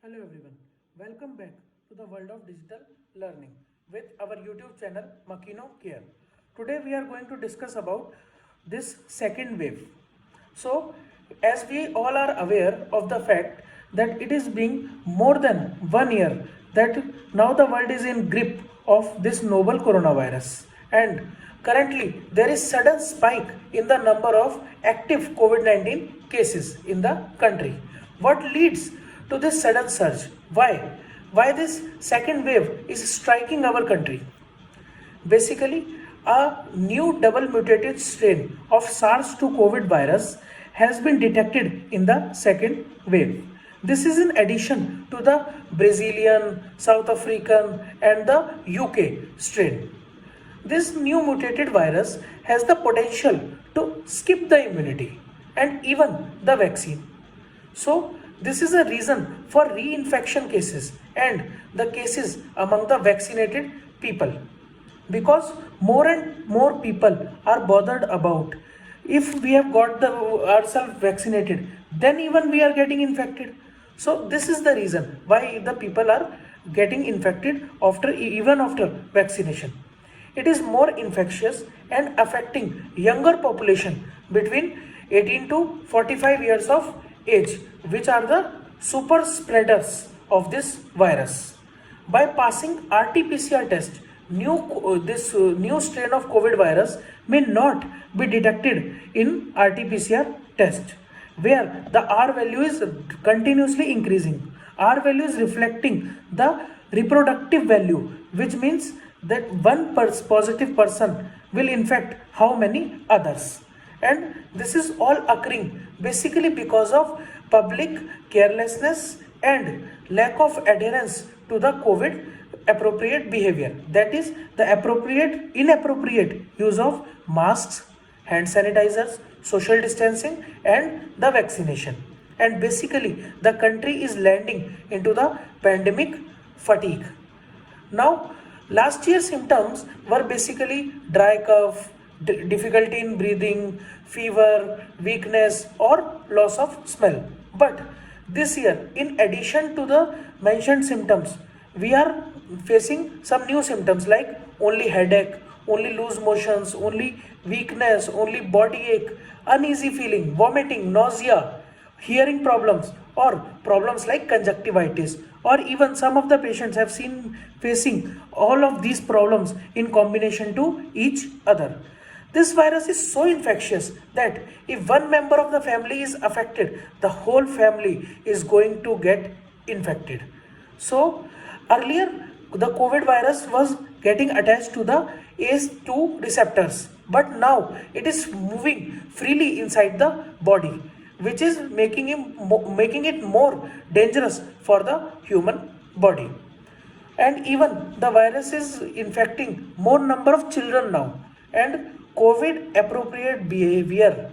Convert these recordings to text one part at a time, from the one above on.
Hello everyone, welcome back to the world of digital learning with our YouTube channel Makino Care. Today we are going to discuss about this second wave. So as we all are aware of the fact that it is being more than 1 year that now the world is in grip of this novel coronavirus, and currently there is sudden spike in the number of active COVID-19 cases in the country. What leads to this sudden surge? Why? Why this second wave is striking our country? Basically, a new double mutated strain of SARS-2 COVID virus has been detected in the second wave. This is in addition to the Brazilian, South African, and the UK strain. This new mutated virus has the potential to skip the immunity and even the vaccine. So, this is a reason for reinfection cases and the cases among the vaccinated people, because more and more people are bothered about if we have got ourselves vaccinated, then even we are getting infected. So this is the reason why the people are getting infected even after vaccination. It is more infectious and affecting younger population between 18 to 45 years of age, which are the super spreaders of this virus. By passing RT-PCR test, this new strain of COVID virus may not be detected in RT-PCR test, where the R value is continuously increasing. R value is reflecting the reproductive value, which means that one positive person will infect how many others. And this is all occurring basically because of public carelessness and lack of adherence to the COVID appropriate behavior, that is the inappropriate use of masks, hand sanitizers, social distancing, and the vaccination. And basically the country is landing into the pandemic fatigue. Now, last year's symptoms were basically dry cough, difficulty in breathing, fever, weakness, or loss of smell. But this year, in addition to the mentioned symptoms, we are facing some new symptoms like only headache, only loose motions, only weakness, only body ache, uneasy feeling, vomiting, nausea, hearing problems, or problems like conjunctivitis, or even some of the patients have seen facing all of these problems in combination to each other. This virus is so infectious that if one member of the family is affected, the whole family is going to get infected. So earlier the COVID virus was getting attached to the ACE2 receptors, but now it is moving freely inside the body, which is making it more dangerous for the human body. And even the virus is infecting more number of children now, and COVID appropriate behavior,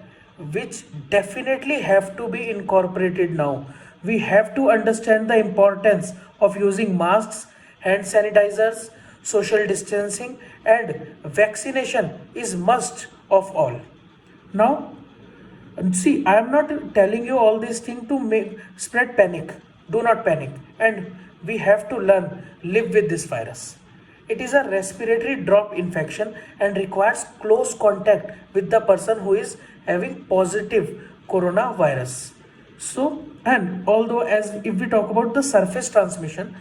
which definitely have to be incorporated now. We have to understand the importance of using masks, hand sanitizers, social distancing, and vaccination is must of all. Now, see, I am not telling you all these things to make spread panic. Do not panic, and we have to learn live with this virus. It is a respiratory drop infection and requires close contact with the person who is having positive coronavirus. So, and although as if we talk about the surface transmission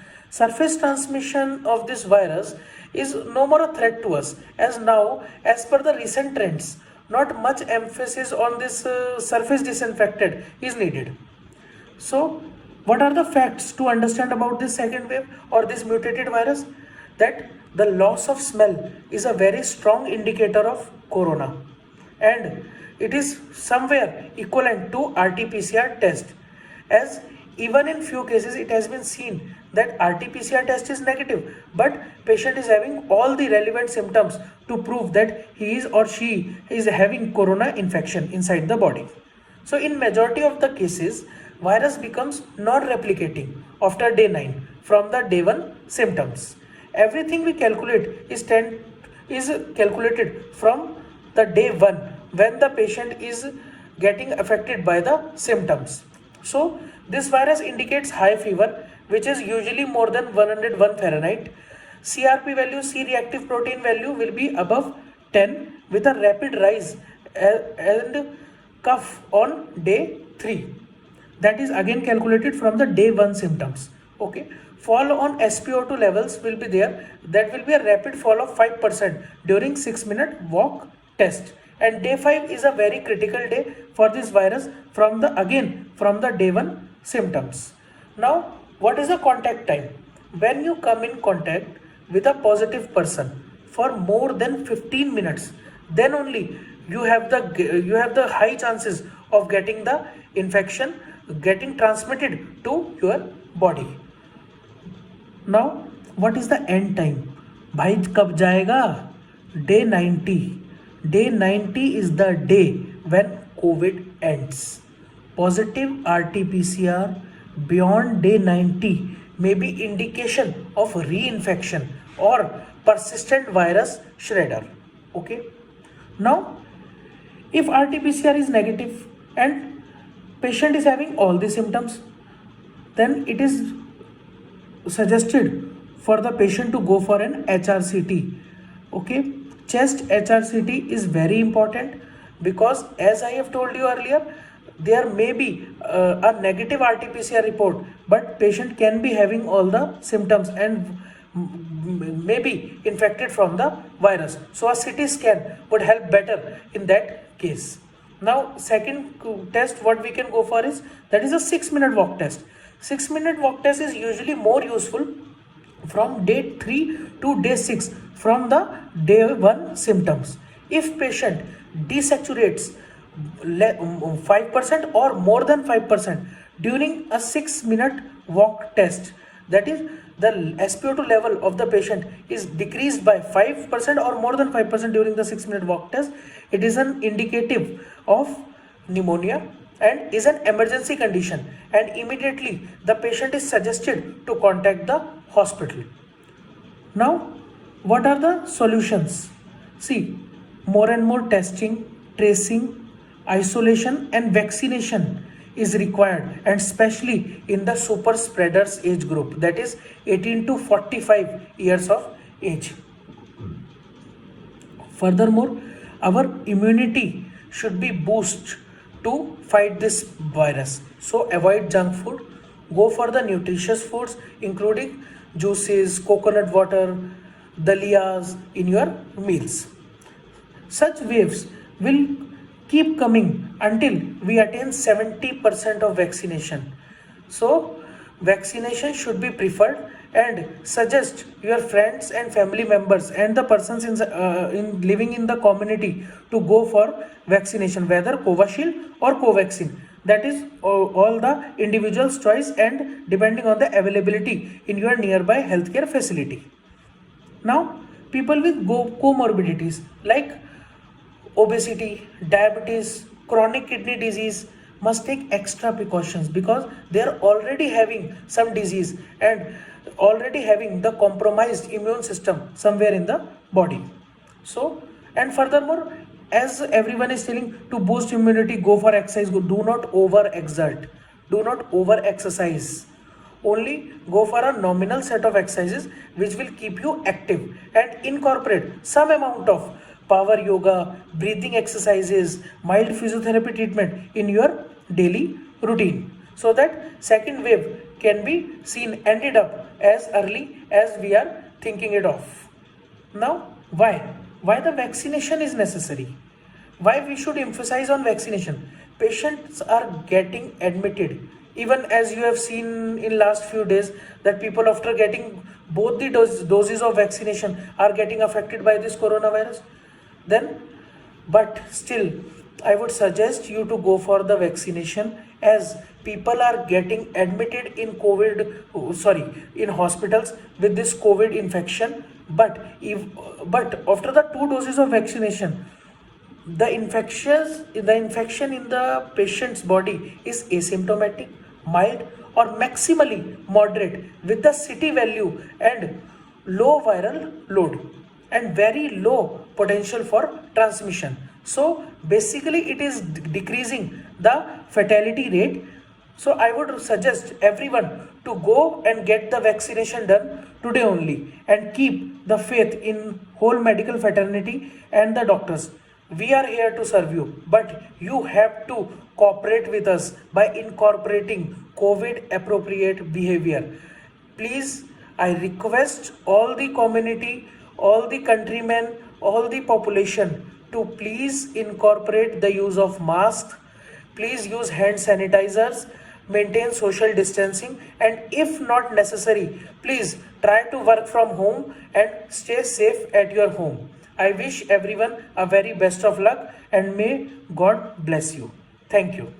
of this virus is no more a threat to us, as now as per the recent trends, not much emphasis on this surface disinfected is needed. So, what are the facts to understand about this second wave or this mutated virus? That the loss of smell is a very strong indicator of corona, and it is somewhere equivalent to RT-PCR test, as even in few cases it has been seen that RT-PCR test is negative, but patient is having all the relevant symptoms to prove that he is or she is having corona infection inside the body. So in majority of the cases, virus becomes non-replicating after day 9 from the day 1 symptoms. Everything we calculate is calculated from the day 1 when the patient is getting affected by the symptoms. So this virus indicates high fever, which is usually more than 101 Fahrenheit. CRP value, C-reactive protein value, will be above 10 with a rapid rise and cough on day 3. That is again calculated from the day 1 symptoms. Okay. Fall on SpO2 levels will be there. That will be a rapid fall of 5% during 6-minute walk test. And day 5 is a very critical day for this virus from the day 1 symptoms. Now, what is the contact time? When you come in contact with a positive person for more than 15 minutes, then only you have the high chances of getting the infection getting transmitted to your body. Now, what is the end time? भाई कब जाएगा? Day 90. Day 90 is the day when COVID ends. Positive RT-PCR beyond day 90 may be indication of reinfection or persistent virus shredder. Okay. Now, if RT-PCR is negative and patient is having all the symptoms, then it is suggested for the patient to go for an HRCT. Okay, chest HRCT is very important because, as I have told you earlier, there may be a negative RT-PCR report, but patient can be having all the symptoms and may be infected from the virus. So a CT scan would help better in that case. Now, second test what we can go for is that is a 6-minute walk test. 6-minute walk test is usually more useful from day 3 to day 6 from the day 1 symptoms. If patient desaturates 5% or more than 5% during a 6-minute walk test, that is the SpO2 level of the patient is decreased by 5% or more than 5% during the 6-minute walk test, it is an indicative of pneumonia and is an emergency condition, and immediately the patient is suggested to contact the hospital. Now, what are the solutions? See, more and more testing, tracing, isolation and vaccination is required, and especially in the super spreaders age group, that is 18 to 45 years of age. Furthermore, our immunity should be boosted to fight this virus. So avoid junk food, go for the nutritious foods including juices, coconut water, daliyas in your meals. Such waves will keep coming until we attain 70% of vaccination. So vaccination should be preferred, and suggest your friends and family members and the persons in living in the community to go for vaccination, whether Covishield or Covaxin. That is all the individual's choice and depending on the availability in your nearby healthcare facility. Now, people with comorbidities like obesity, diabetes, chronic kidney disease must take extra precautions because they are already having some disease and already having the compromised immune system somewhere in the body. So, and furthermore, as everyone is telling to boost immunity, go for exercise, do not over exert, do not over exercise. Only go for a nominal set of exercises which will keep you active, and incorporate some amount of power yoga, breathing exercises, mild physiotherapy treatment in your daily routine, so that second wave can be seen ended up as early as we are thinking it of. Now, why the vaccination is necessary? Why we should emphasize on vaccination? Patients are getting admitted, even as you have seen in last few days that people after getting both the doses of vaccination are getting affected by this coronavirus. Then, but still, I would suggest you to go for the vaccination, as people are getting admitted in in hospitals with this COVID infection. But after the 2 doses of vaccination, the infection in the patient's body is asymptomatic, mild or maximally moderate with the CT value and low viral load and very low potential for transmission. So basically it is decreasing the fatality rate So I would suggest everyone to go and get the vaccination done today only and keep the faith in whole medical fraternity and the doctors. We are here to serve you, but you have to cooperate with us by incorporating COVID appropriate behavior. Please, I request all the community, all the countrymen, all the population to please incorporate the use of masks. Please use hand sanitizers, maintain social distancing, and if not necessary, please try to work from home and stay safe at your home. I wish everyone a very best of luck and may God bless you. Thank you.